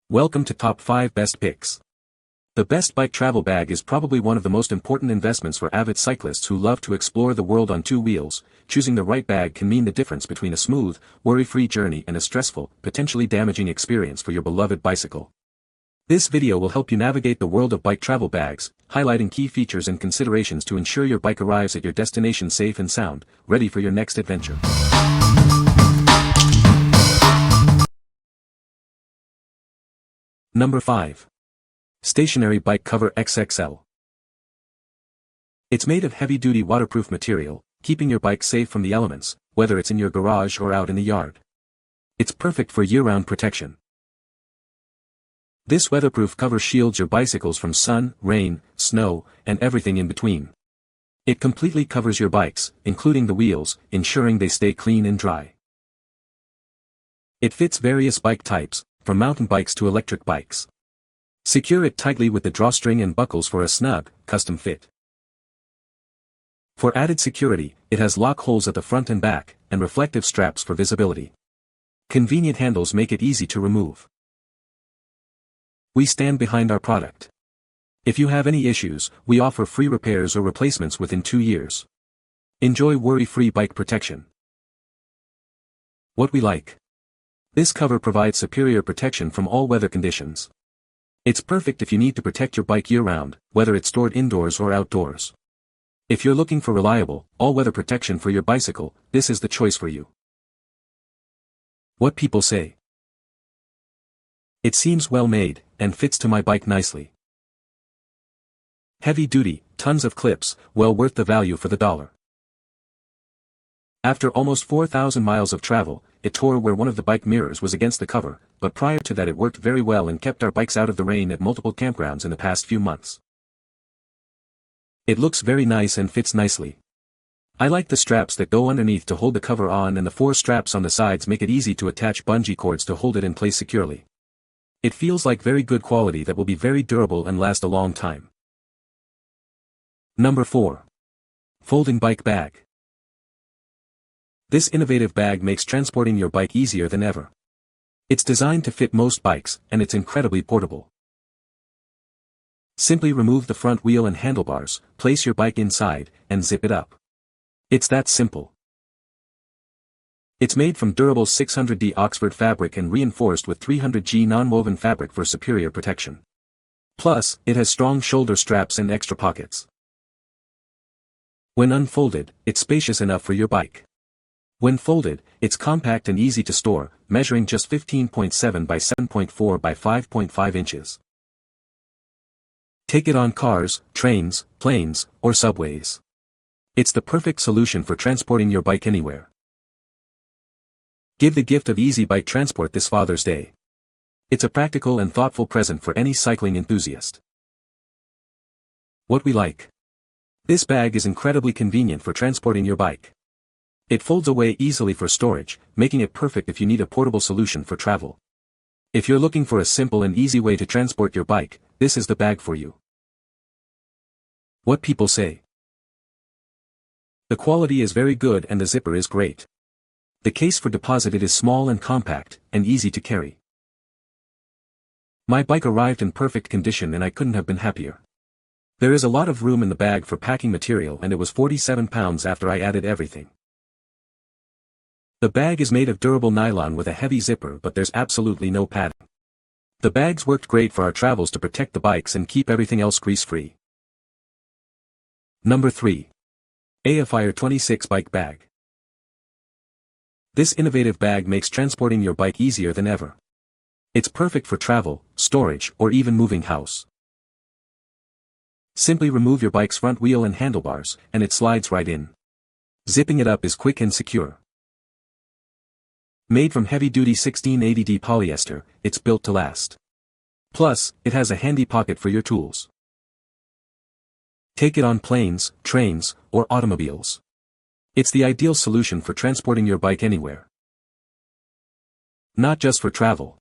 Welcome to Top 5 Best Picks. The best bike travel bag is probably one of the most important investments for avid cyclists who love to explore the world on two wheels. Choosing the right bag can mean the difference between a smooth, worry-free journey and a stressful, potentially damaging experience for your beloved bicycle. This video will help you navigate the world of bike travel bags, highlighting key features and considerations to ensure your bike arrives at your destination safe and sound, ready for your next adventure. Number 5. Stationary Bike Cover XXL. It's made of heavy-duty waterproof material, keeping your bike safe from the elements, whether it's in your garage or out in the yard. It's perfect for year-round protection. This weatherproof cover shields your bicycles from sun, rain, snow, and everything in between. It completely covers your bikes, including the wheels, ensuring they stay clean and dry. It fits various bike types, from mountain bikes to electric bikes. Secure it tightly with the drawstring and buckles for a snug, custom fit. For added security, it has lock holes at the front and back, and reflective straps for visibility. Convenient handles make it easy to remove. We stand behind our product. If you have any issues, we offer free repairs or replacements within 2 years. Enjoy worry-free bike protection. What we like. This cover provides superior protection from all weather conditions. It's perfect if you need to protect your bike year-round, whether it's stored indoors or outdoors. If you're looking for reliable, all-weather protection for your bicycle, this is the choice for you. What people say. It seems well made, and fits to my bike nicely. Heavy duty, tons of clips, well worth the value for the dollar. After almost 4,000 miles of travel, it tore where one of the bike mirrors was against the cover, but prior to that it worked very well and kept our bikes out of the rain at multiple campgrounds in the past few months. It looks very nice and fits nicely. I like the straps that go underneath to hold the cover on, and the 4 straps on the sides make it easy to attach bungee cords to hold it in place securely. It feels like very good quality that will be very durable and last a long time. Number 4. Folding Bike Bag. This innovative bag makes transporting your bike easier than ever. It's designed to fit most bikes, and it's incredibly portable. Simply remove the front wheel and handlebars, place your bike inside, and zip it up. It's that simple. It's made from durable 600D Oxford fabric and reinforced with 300G non-woven fabric for superior protection. Plus, it has strong shoulder straps and extra pockets. When unfolded, it's spacious enough for your bike. When folded, it's compact and easy to store, measuring just 15.7 by 7.4 by 5.5 inches. Take it on cars, trains, planes, or subways. It's the perfect solution for transporting your bike anywhere. Give the gift of easy bike transport this Father's Day. It's a practical and thoughtful present for any cycling enthusiast. What we like. This bag is incredibly convenient for transporting your bike. It folds away easily for storage, making it perfect if you need a portable solution for travel. If you're looking for a simple and easy way to transport your bike, this is the bag for you. What people say. The quality is very good and the zipper is great. The case for deposit is small and compact, and easy to carry. My bike arrived in perfect condition and I couldn't have been happier. There is a lot of room in the bag for packing material, and it was 47 pounds after I added everything. The bag is made of durable nylon with a heavy zipper, but there's absolutely no padding. The bags worked great for our travels to protect the bikes and keep everything else grease-free. Number 3. Aophire 26 Bike Bag. This innovative bag makes transporting your bike easier than ever. It's perfect for travel, storage, or even moving house. Simply remove your bike's front wheel and handlebars, and it slides right in. Zipping it up is quick and secure. Made from heavy-duty 1680D polyester, it's built to last. Plus, it has a handy pocket for your tools. Take it on planes, trains, or automobiles. It's the ideal solution for transporting your bike anywhere. Not just for travel.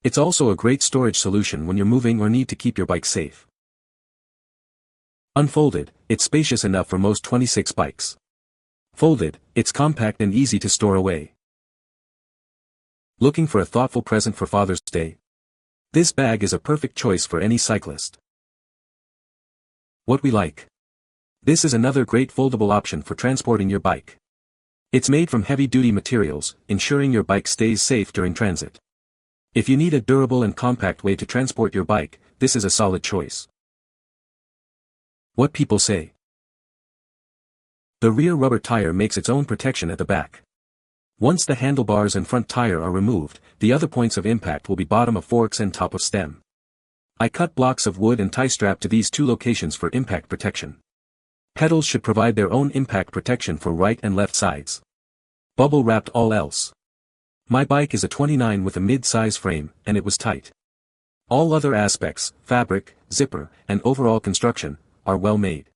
It's also a great storage solution when you're moving or need to keep your bike safe. Unfolded, it's spacious enough for most 26 bikes. Folded, it's compact and easy to store away. Looking for a thoughtful present for Father's Day? This bag is a perfect choice for any cyclist. What we like. This is another great foldable option for transporting your bike. It's made from heavy-duty materials, ensuring your bike stays safe during transit. If you need a durable and compact way to transport your bike, this is a solid choice. What people say. The rear rubber tire makes its own protection at the back. Once the handlebars and front tire are removed, the other points of impact will be bottom of forks and top of stem. I cut blocks of wood and tie strap to these two locations for impact protection. Pedals should provide their own impact protection for right and left sides. Bubble wrapped all else. My bike is a 29 with a mid-size frame, and it was tight. All other aspects, fabric, zipper, and overall construction, are well made.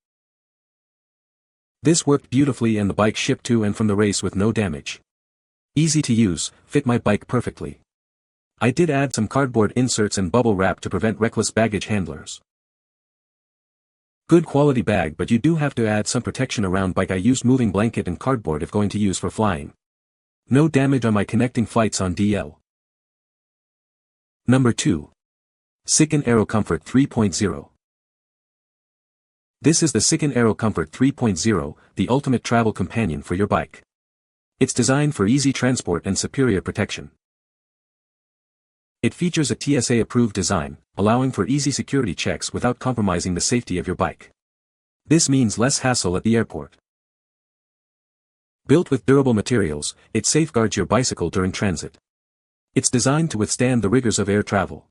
This worked beautifully and the bike shipped to and from the race with no damage. Easy to use, fit my bike perfectly. I did add some cardboard inserts and bubble wrap to prevent reckless baggage handlers. Good quality bag, but you do have to add some protection around bike. I used moving blanket and cardboard if going to use for flying. No damage on my connecting flights on DL. Number 2. SCICON AEROCOMFORT 3.0. This is the SCICON AEROCOMFORT 3.0, the ultimate travel companion for your bike. It's designed for easy transport and superior protection. It features a TSA-approved design, allowing for easy security checks without compromising the safety of your bike. This means less hassle at the airport. Built with durable materials, it safeguards your bicycle during transit. It's designed to withstand the rigors of air travel.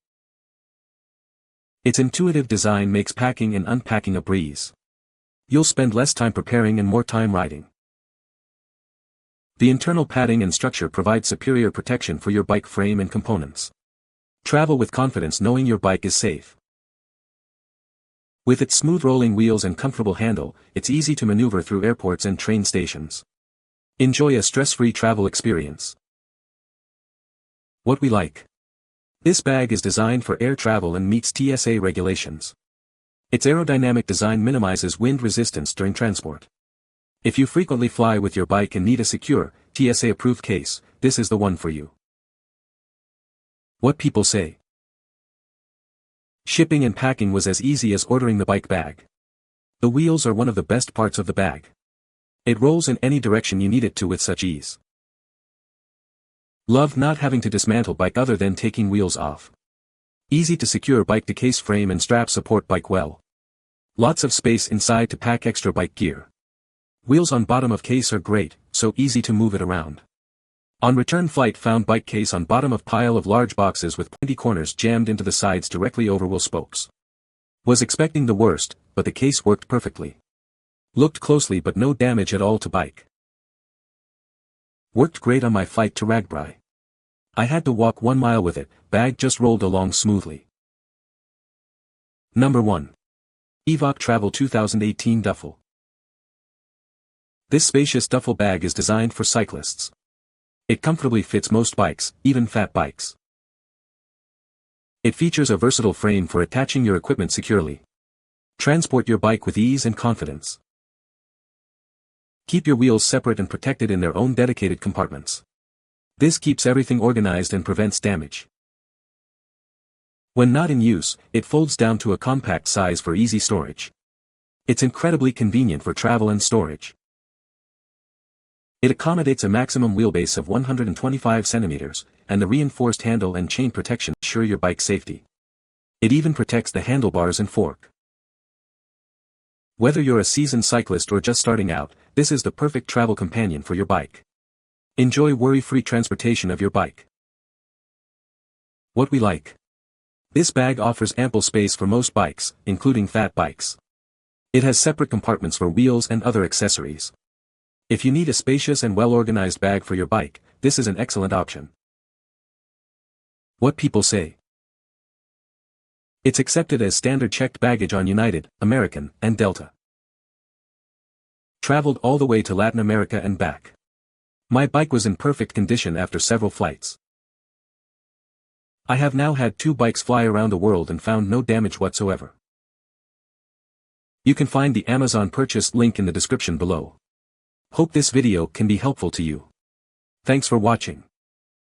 Its intuitive design makes packing and unpacking a breeze. You'll spend less time preparing and more time riding. The internal padding and structure provide superior protection for your bike frame and components. Travel with confidence knowing your bike is safe. With its smooth rolling wheels and comfortable handle, it's easy to maneuver through airports and train stations. Enjoy a stress-free travel experience. What we like. This bag is designed for air travel and meets TSA regulations. Its aerodynamic design minimizes wind resistance during transport. If you frequently fly with your bike and need a secure, TSA-approved case, this is the one for you. What people say. Shipping and packing was as easy as ordering the bike bag. The wheels are one of the best parts of the bag. It rolls in any direction you need it to with such ease. Love not having to dismantle bike other than taking wheels off. Easy to secure bike to case frame and strap support bike well. Lots of space inside to pack extra bike gear. Wheels on bottom of case are great, so easy to move it around. On return flight found bike case on bottom of pile of large boxes with pointy corners jammed into the sides directly over wheel spokes. Was expecting the worst, but the case worked perfectly. Looked closely but no damage at all to bike. Worked great on my flight to Ragbri. I had to walk 1 mile with it, bag just rolled along smoothly. Number 1. EVOC Travel 2018 Duffle. This spacious duffel bag is designed for cyclists. It comfortably fits most bikes, even fat bikes. It features a versatile frame for attaching your equipment securely. Transport your bike with ease and confidence. Keep your wheels separate and protected in their own dedicated compartments. This keeps everything organized and prevents damage. When not in use, it folds down to a compact size for easy storage. It's incredibly convenient for travel and storage. It accommodates a maximum wheelbase of 125 centimeters, and the reinforced handle and chain protection ensure your bike's safety. It even protects the handlebars and fork. Whether you're a seasoned cyclist or just starting out, this is the perfect travel companion for your bike. Enjoy worry-free transportation of your bike. What we like. This bag offers ample space for most bikes, including fat bikes. It has separate compartments for wheels and other accessories. If you need a spacious and well-organized bag for your bike, this is an excellent option. What people say. It's accepted as standard checked baggage on United, American, and Delta. Traveled all the way to Latin America and back. My bike was in perfect condition after several flights. I have now had 2 bikes fly around the world and found no damage whatsoever. You can find the Amazon purchase link in the description below. Hope this video can be helpful to you. Thanks for watching.